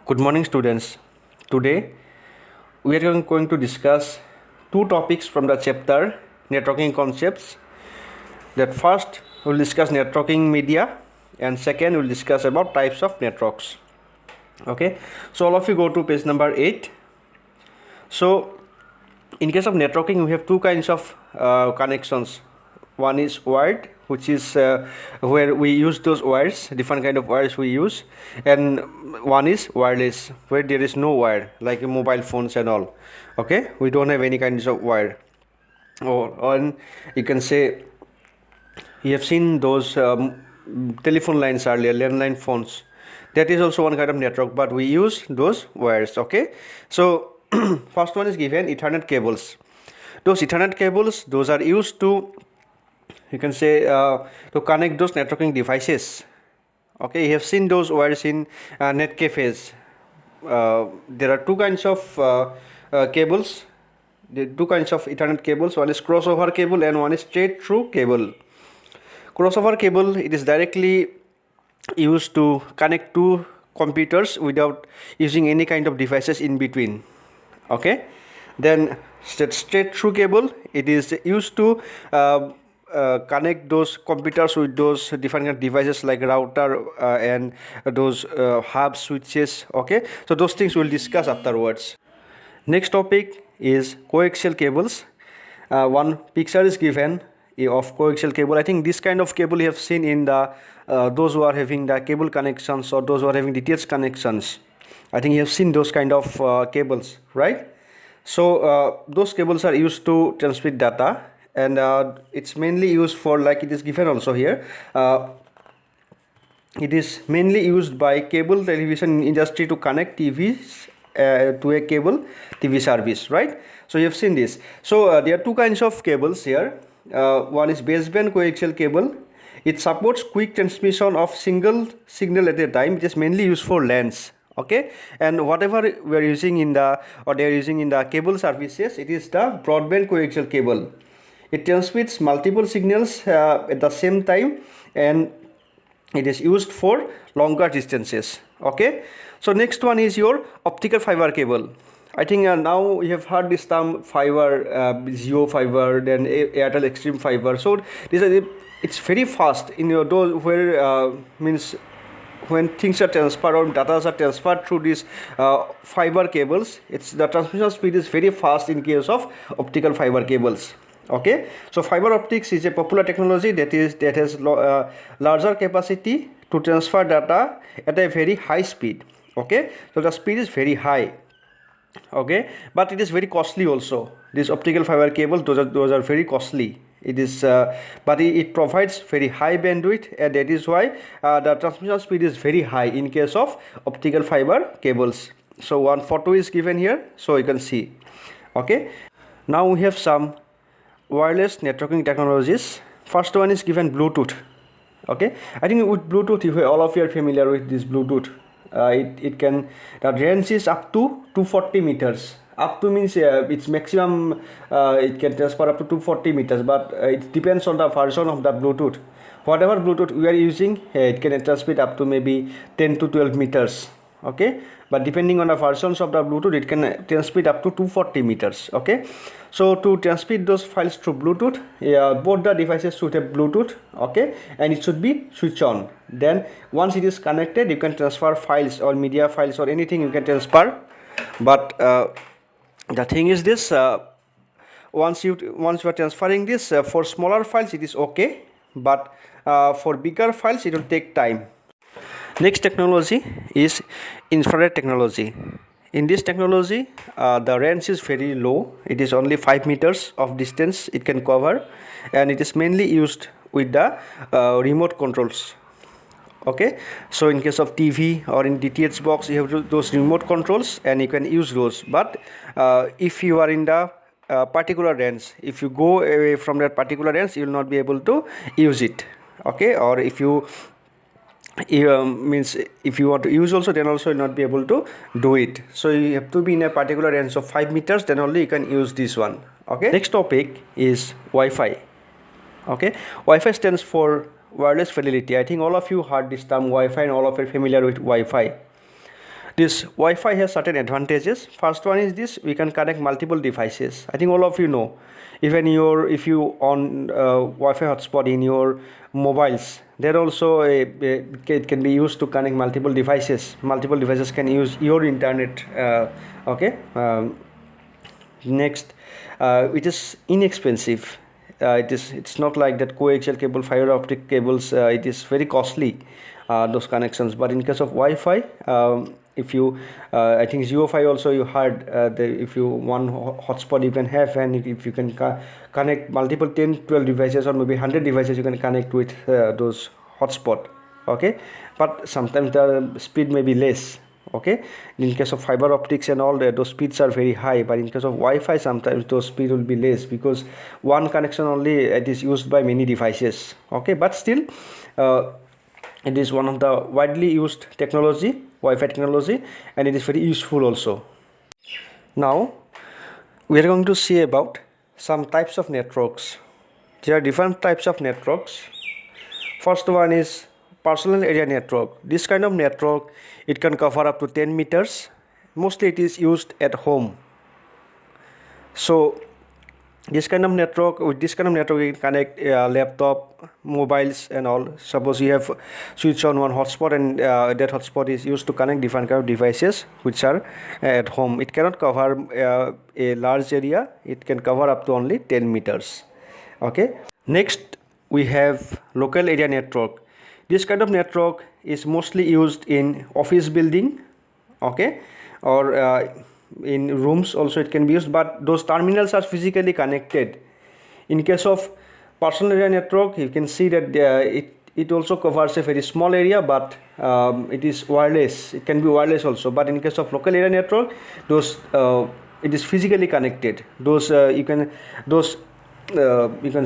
Good morning, students. Today we are going to discuss two topics from the chapter Networking Concepts. That first we'll discuss networking media, and second we'll discuss about types of networks. Okay, so all of you go to page number 8. So in case of networking, we have two kinds of connections. One is wired, which is where we use those wires, different kind of wires we use, and one is wireless, where there is no wire, like mobile phones and all. Okay, we don't have any kinds of wire. Or you can say you have seen those telephone lines earlier, landline phones. That is also one kind of network, but we use those wires. Okay, so first one is given Ethernet cables. Those Ethernet cables, those are used to, you can say, to connect those networking devices. Okay, you have seen those wires in net cafes. There are two kinds of cables. The two kinds of Ethernet cables. One is crossover cable and one is straight through cable. Crossover cable, it is directly used to connect two computers without using any kind of devices in between. Okay, then straight through cable, it is used to connect those computers with those different kind of devices like router and those hub switches. Okay, so those things we'll discuss afterwards. Next topic is coaxial cables. One picture is given of coaxial cable. I think this kind of cable you have seen in the those who are having the cable connections or those who are having DTH connections. I think you have seen those kind of cables, right? So those cables are used to transmit data, and it's mainly used for, like it is given also here, it is mainly used by cable television industry to connect TVs to a cable TV service, right? So you have seen this. So there are two kinds of cables here. One is baseband coaxial cable. It supports quick transmission of single signal at a time. It is mainly used for LANs. Okay, and whatever we are using in the, or they are using in the cable services, it is the broadband coaxial cable. It transmits multiple signals at the same time, and it is used for longer distances. Okay, so next one is your optical fiber cable. I think now we have heard this term fiber, Jio fiber, then Airtel Extreme fiber. So this is, it's very fast in your those where means when things are transferred or data are transferred through these fiber cables, it's the transmission speed is very fast in case of optical fiber cables. Okay, so fiber optics is a popular technology that has larger capacity to transfer data at a very high speed. Okay, so the speed is very high. Okay, but it is very costly also. This optical fiber cable, those are very costly. It is but it provides very high bandwidth, and that is why the transmission speed is very high in case of optical fiber cables. So one photo is given here, so you can see. Okay, now we have some wireless networking technologies. First one is given Bluetooth. Okay, I think with Bluetooth, all of you are familiar with this Bluetooth. It can, the range is up to 240 meters. Up to means its maximum it can transfer up to 240 meters, but it depends on the version of the Bluetooth. Whatever Bluetooth we are using, it can transmit up to maybe 10 to 12 meters. Okay, but depending on the versions of the Bluetooth, it can transmit up to 240 meters. Okay, so to transmit those files through Bluetooth, both the devices should have Bluetooth. Okay, and it should be switched on. Then once it is connected, you can transfer files or media files or anything you can transfer. But the thing is this, once you are transferring this, for smaller files it is okay, but for bigger files it will take time. Next technology is infrared technology. In this technology, the range is very low. It is only 5 meters of distance it can cover, and it is mainly used with the remote controls. Okay, so in case of TV or in DTH box, you have those remote controls and you can use those. But if you are in the particular range, if you go away from that particular range, you will not be able to use it. Okay, or if you means if you want to use also, then also you will not be able to do it. So you have to be in a particular range of 5 meters, then only you can use this one. Okay, next topic is Wi-Fi. Okay, Wi-Fi stands for wireless fidelity. I think all of you heard this term Wi-Fi and all of you are familiar with Wi-Fi. This Wi-Fi has certain advantages. First one is this: we can connect multiple devices. I think all of you know. Even if you on Wi-Fi hotspot in your mobiles, there also it can be used to connect multiple devices. Multiple devices can use your internet. Okay. Next, it is inexpensive. It's not like that coaxial cable, fiber optic cables. It is very costly, those connections. But in case of Wi-Fi, if you I think JioFi also, you heard, if you one hotspot you can have, and if you can connect multiple 10-12 devices or maybe 100 devices, you can connect with those hotspot. Okay, but sometimes the speed may be less. Okay, in case of fiber optics and all that, those speeds are very high, but in case of Wi-Fi, sometimes those speed will be less, because one connection only, it is used by many devices. Okay, but still it is one of the widely used technology, Wi-Fi technology, and it is very useful also. Now we are going to see about some types of networks. There are different types of networks. First one is personal area network. This kind of network, it can cover up to 10 meters. Mostly it is used at home. So this kind of network, with this kind of network, you can connect laptop, mobiles and all. Suppose you have switched on one hotspot, and that hotspot is used to connect different kind of devices which are at home. It cannot cover a large area. It can cover up to only 10 meters. Okay. Next, we have local area network. This kind of network is mostly used in office building, okay, or in rooms also it can be used, but those terminals are physically connected. In case of personal area network, you can see that it also covers a very small area, but it is wireless. It can be wireless also. But in case of local area network, those it is physically connected. Those you can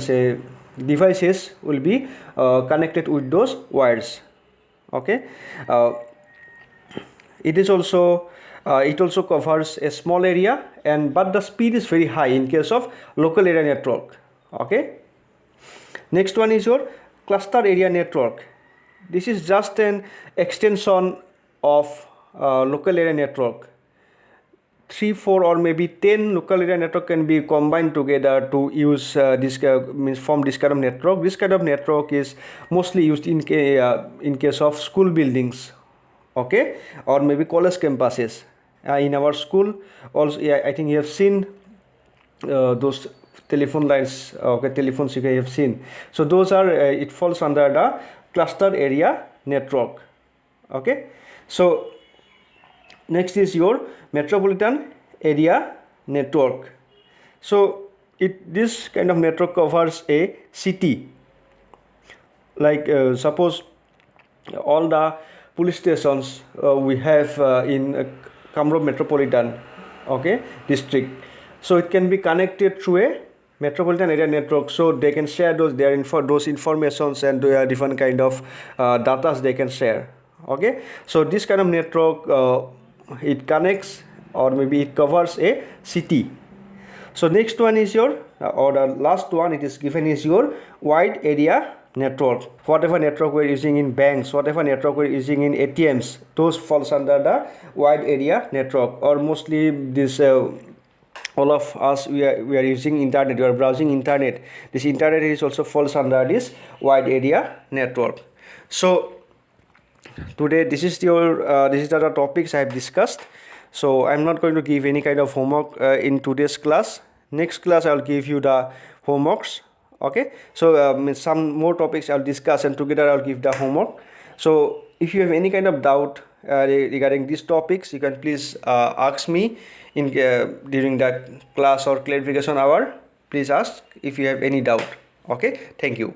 say devices will be connected with those wires. Okay, it also covers a small area, but the speed is very high in case of local area network. Okay, next one is your cluster area network. This is just an extension of local area network. 3, 4 or maybe 10 local area network can be combined together to use form this kind of network. This kind of network is mostly used in case of school buildings, okay, or maybe college campuses. In our school also, I think you have seen those telephone lines, okay, telephones you have seen. So those are it falls under the cluster area network. Okay, so next is your metropolitan area network. So this kind of network covers a city. Like suppose all the police stations we have in Kamrup metropolitan, okay, district. So it can be connected through a metropolitan area network, so they can share those informations, and different kind of data they can share. Okay, so this kind of network it connects, or maybe it covers a city. So next one is your or the last one it is given is your wide area network. Whatever network we're using in banks, whatever network we're using in ATMs, those falls under the wide area network. Or mostly this all of us, we are using internet, we are browsing internet. This internet is also falls under this wide area network. So today these are the topics I have discussed. So I'm not going to give any kind of homework in today's class. Next class I'll give you the homeworks. Okay, so some more topics I'll discuss, and together I'll give the homework. So if you have any kind of doubt regarding these topics, you can please ask me in during the class or clarification hour. Please ask if you have any doubt. Okay, thank you.